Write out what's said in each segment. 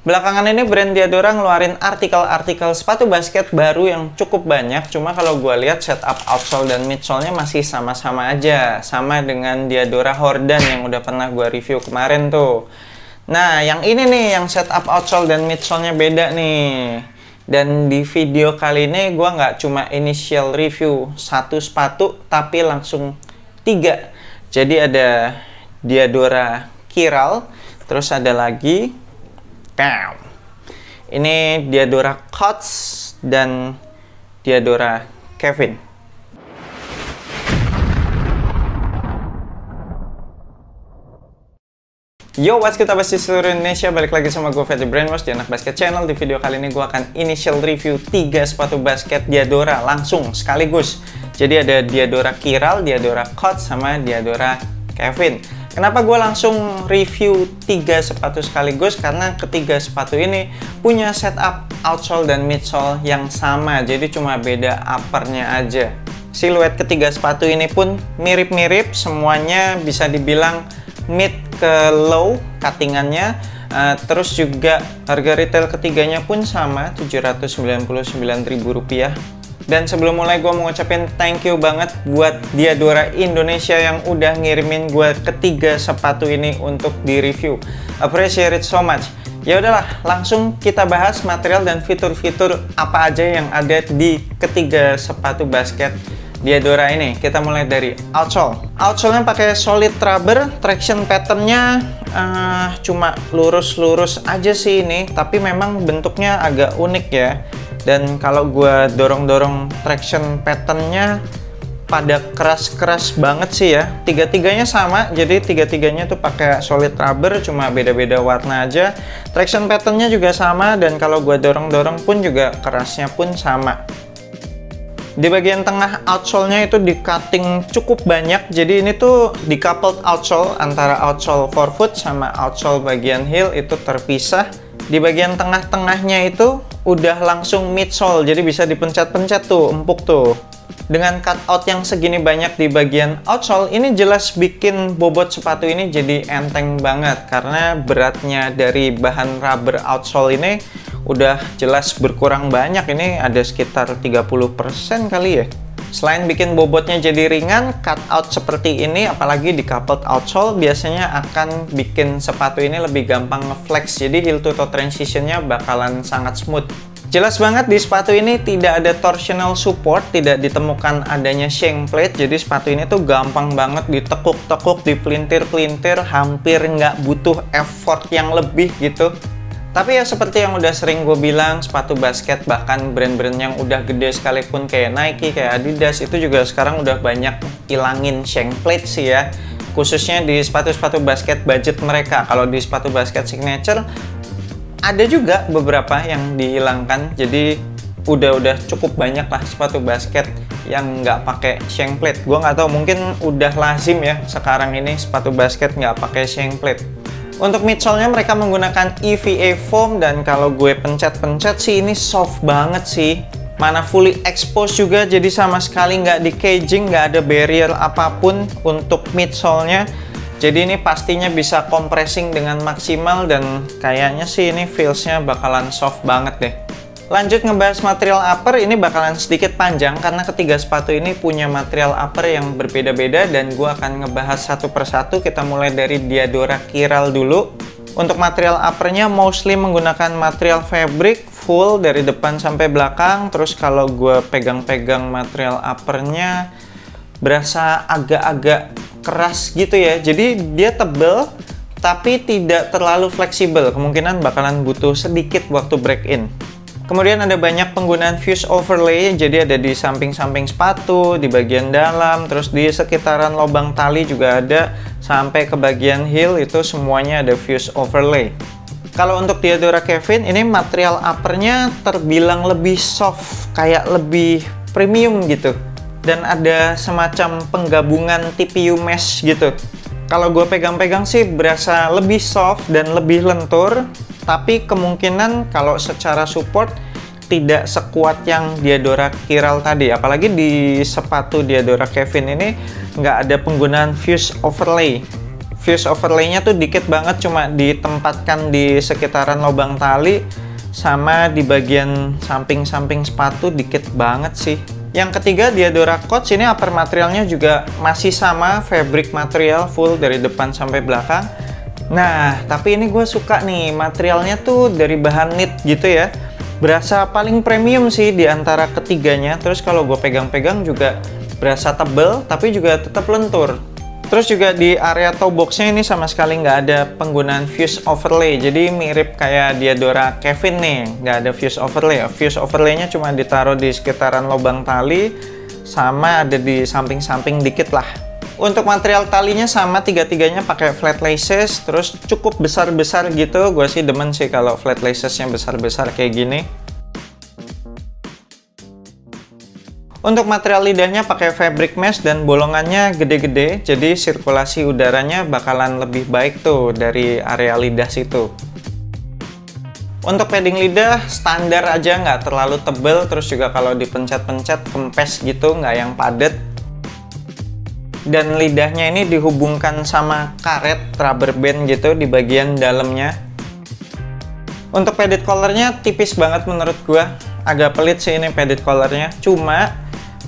Belakangan ini brand Diadora ngeluarin artikel-artikel sepatu basket baru yang cukup banyak. Cuma kalau gue lihat setup outsole dan midsole-nya masih sama-sama aja. Sama dengan Diadora Hordan yang udah pernah gue review kemarin tuh. Nah, yang ini nih, yang setup outsole dan midsole-nya beda nih. Dan di video kali ini gue nggak cuma initial review satu sepatu, tapi langsung 3. Jadi ada Diadora Chiral, terus ada lagi ini Diadora Coats dan Diadora Kevin. Yo, what's kita bahas di seluruh Indonesia, balik lagi sama gue Fetty Brainwash di Anak Basket Channel. Di video kali ini gue akan initial review 3 sepatu basket Diadora langsung sekaligus. Jadi ada Diadora Chiral, Diadora Coats, sama Diadora Kevin. Kenapa gue langsung review 3 sepatu sekaligus? Karena ketiga sepatu ini punya setup outsole dan midsole yang sama, jadi cuma beda uppernya aja. Siluet ketiga sepatu ini pun mirip-mirip, semuanya bisa dibilang mid ke low cuttingannya. Terus juga harga retail ketiganya pun sama, Rp799.000. Dan sebelum mulai gue mau ngucapin thank you banget buat Diadora Indonesia yang udah ngirimin gue ketiga sepatu ini untuk di review. Appreciate it so much. Ya udahlah, langsung kita bahas material dan fitur-fitur apa aja yang ada di ketiga sepatu basket Diadora ini. Kita mulai dari outsole. Outsole-nya pakai solid rubber, traction pattern-nya cuma lurus-lurus aja sih ini, tapi memang bentuknya agak unik ya. Dan kalau gue dorong-dorong traction pattern-nya pada keras-keras banget sih ya. Tiga-tiganya sama, jadi tiga-tiganya tuh pakai solid rubber, cuma beda-beda warna aja. Traction pattern-nya juga sama, dan kalau gue dorong-dorong pun juga kerasnya pun sama. Di bagian tengah outsole-nya itu di cutting cukup banyak, jadi ini tuh decoupled outsole antara outsole forefoot sama outsole bagian heel itu terpisah. Di bagian tengah-tengahnya itu udah langsung midsole, jadi bisa dipencet-pencet tuh, empuk tuh. Dengan cutout yang segini banyak di bagian outsole, ini jelas bikin bobot sepatu ini jadi enteng banget, karena beratnya dari bahan rubber outsole ini udah jelas berkurang banyak. Ini ada sekitar 30% kali ya. Selain bikin bobotnya jadi ringan, cutout seperti ini, apalagi di coupled outsole, biasanya akan bikin sepatu ini lebih gampang ngeflex. Jadi heel to toe transitionnya bakalan sangat smooth. Jelas banget di sepatu ini tidak ada torsional support, tidak ditemukan adanya shank plate. Jadi sepatu ini tuh gampang banget ditekuk-tekuk, dipelintir-pelintir, hampir nggak butuh effort yang lebih gitu. Tapi ya seperti yang udah sering gue bilang, sepatu basket bahkan brand-brand yang udah gede sekalipun kayak Nike, kayak Adidas, itu juga sekarang udah banyak ilangin shank plate sih ya. Khususnya di sepatu-sepatu basket budget mereka. Kalau di sepatu basket signature ada juga beberapa yang dihilangkan. Jadi udah cukup banyak lah sepatu basket yang nggak pakai shank plate. Gue nggak tahu, mungkin udah lazim ya sekarang ini sepatu basket nggak pakai shank plate. Untuk midsole-nya mereka menggunakan EVA foam, dan kalau gue pencet-pencet sih ini soft banget sih. Mana fully exposed juga, jadi sama sekali nggak di caging, nggak ada barrier apapun untuk midsole-nya. Jadi ini pastinya bisa compressing dengan maksimal, dan kayaknya sih ini feels-nya bakalan soft banget deh. Lanjut ngebahas material upper, ini bakalan sedikit panjang karena ketiga sepatu ini punya material upper yang berbeda-beda, dan gue akan ngebahas satu persatu. Kita mulai dari Diadora Chiral dulu. Untuk material uppernya mostly menggunakan material fabric full dari depan sampai belakang. Terus kalau gue pegang-pegang material uppernya berasa agak-agak keras gitu ya. Jadi dia tebel tapi tidak terlalu fleksibel. Kemungkinan bakalan butuh sedikit waktu break in. Kemudian ada banyak penggunaan fuse overlay, jadi ada di samping-samping sepatu, di bagian dalam, terus di sekitaran lubang tali juga ada, sampai ke bagian heel itu semuanya ada fuse overlay. Kalau untuk Diadora Kevin, ini material uppernya terbilang lebih soft, kayak lebih premium gitu. Dan ada semacam penggabungan TPU mesh gitu. Kalau gue pegang-pegang sih berasa lebih soft dan lebih lentur. Tapi kemungkinan kalau secara support tidak sekuat yang Diadora Chiral tadi. Apalagi di sepatu Diadora Kevin ini nggak ada penggunaan fuse overlay. Fuse overlay-nya tuh dikit banget, cuma ditempatkan di sekitaran lubang tali sama di bagian samping-samping sepatu dikit banget sih. Yang ketiga, Diadora Coach. Ini upper materialnya juga masih sama, fabric material full dari depan sampai belakang. Nah, tapi ini gue suka nih, materialnya tuh dari bahan knit gitu ya. Berasa paling premium sih di antara ketiganya. Terus kalau gue pegang-pegang juga berasa tebel, tapi juga tetap lentur. Terus juga di area toe box-nya ini sama sekali nggak ada penggunaan fuse overlay. Jadi mirip kayak Diadora Kevin nih, nggak ada fuse overlay. Fuse overlay-nya cuma ditaruh di sekitaran lubang tali, sama ada di samping-samping dikit lah. Untuk material talinya sama, tiga-tiganya pakai flat laces, terus cukup besar-besar gitu. Gue sih demen sih kalau flat laces-nya besar-besar kayak gini. Untuk material lidahnya pakai fabric mesh dan bolongannya gede-gede, jadi sirkulasi udaranya bakalan lebih baik tuh dari area lidah situ. Untuk padding lidah standar aja, nggak terlalu tebel, terus juga kalau dipencet-pencet kempes gitu, nggak yang padet. Dan lidahnya ini dihubungkan sama karet rubber band gitu di bagian dalamnya. Untuk padded collarnya tipis banget menurut gua, agak pelit sih ini padded collarnya, cuma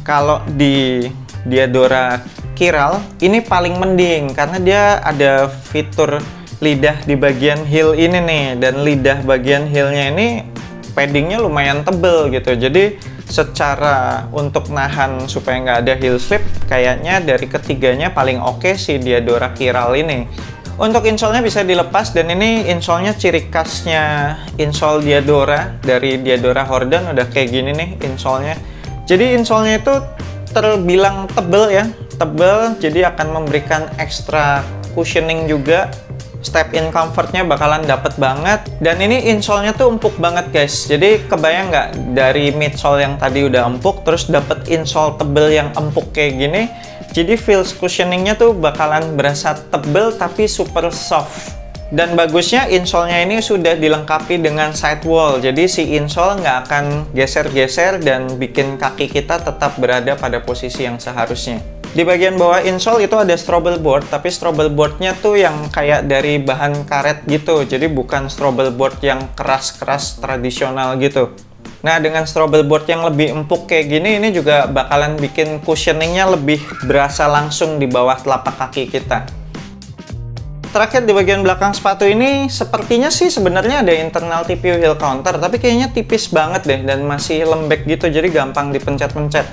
kalau di Diadora Chiral ini paling mending karena dia ada fitur lidah di bagian heel ini nih, dan lidah bagian heelnya ini paddingnya lumayan tebel gitu, jadi secara untuk nahan supaya nggak ada heel slip kayaknya dari ketiganya paling oke sih Diadora Chiral ini. Untuk insole-nya bisa dilepas, dan ini insole-nya ciri khasnya insole Diadora dari Diadora Hordan udah kayak gini nih insole-nya. Jadi insole-nya itu terbilang tebel ya, tebel, jadi akan memberikan extra cushioning juga. Step in comfort-nya bakalan dapet banget, dan ini insole-nya tuh empuk banget guys. Jadi kebayang nggak dari midsole yang tadi udah empuk, terus dapet insole tebel yang empuk kayak gini. Jadi feels cushioning-nya tuh bakalan berasa tebel tapi super soft. Dan bagusnya insole-nya ini sudah dilengkapi dengan sidewall, jadi si insole nggak akan geser-geser dan bikin kaki kita tetap berada pada posisi yang seharusnya. Di bagian bawah insole itu ada strobel board, tapi strobel boardnya tuh yang kayak dari bahan karet gitu, jadi bukan strobel board yang keras-keras tradisional gitu. Nah, dengan strobel board yang lebih empuk kayak gini, ini juga bakalan bikin cushioningnya lebih berasa langsung di bawah telapak kaki kita. Terakhir di bagian belakang sepatu ini sepertinya sih sebenarnya ada internal TPU heel counter, tapi kayaknya tipis banget deh dan masih lembek gitu, jadi gampang dipencet-pencet.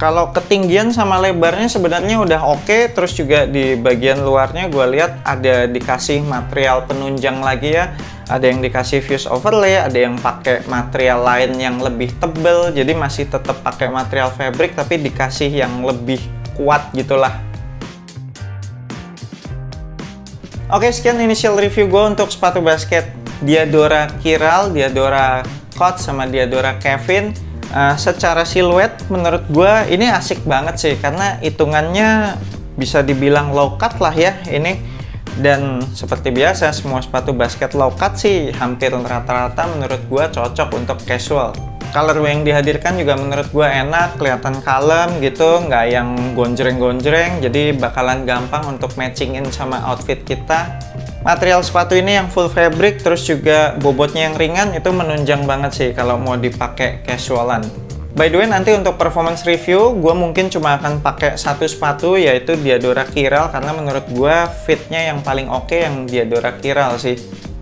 Kalau ketinggian sama lebarnya sebenarnya udah oke, terus juga di bagian luarnya gue lihat ada dikasih material penunjang lagi ya. Ada yang dikasih fuse overlay, ada yang pakai material lain yang lebih tebel, jadi masih tetap pakai material fabric tapi dikasih yang lebih kuat gitulah. Oke, sekian initial review gue untuk sepatu basket Diadora Chiral, Diadora Coach, sama Diadora Kevin. Secara siluet menurut gue ini asik banget sih, karena hitungannya bisa dibilang low cut lah ya ini. Dan seperti biasa semua sepatu basket low cut sih hampir rata-rata menurut gue cocok untuk casual. Colorway yang dihadirkan juga menurut gue enak, kelihatan kalem gitu, nggak yang gonjreng-gonjreng, jadi bakalan gampang untuk matchingin sama outfit kita. Material sepatu ini yang full fabric, terus juga bobotnya yang ringan, itu menunjang banget sih kalau mau dipakai casualan. By the way, nanti untuk performance review, gue mungkin cuma akan pakai satu sepatu, yaitu Diadora Chiral, karena menurut gue fitnya yang paling oke yang Diadora Chiral sih.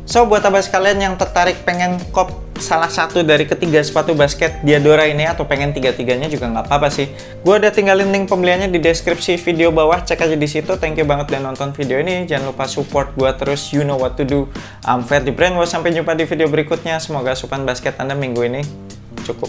So, buat abas kalian yang tertarik pengen cop salah satu dari ketiga sepatu basket Diadora ini, atau pengen tiga-tiganya juga nggak apa-apa sih. Gue udah tinggalin link pembeliannya di deskripsi video bawah, cek aja di situ. Thank you banget udah nonton video ini. Jangan lupa support gue terus, you know what to do. I'm Ferdi Brainwash, sampai jumpa di video berikutnya. Semoga asupan basket Anda minggu ini cukup.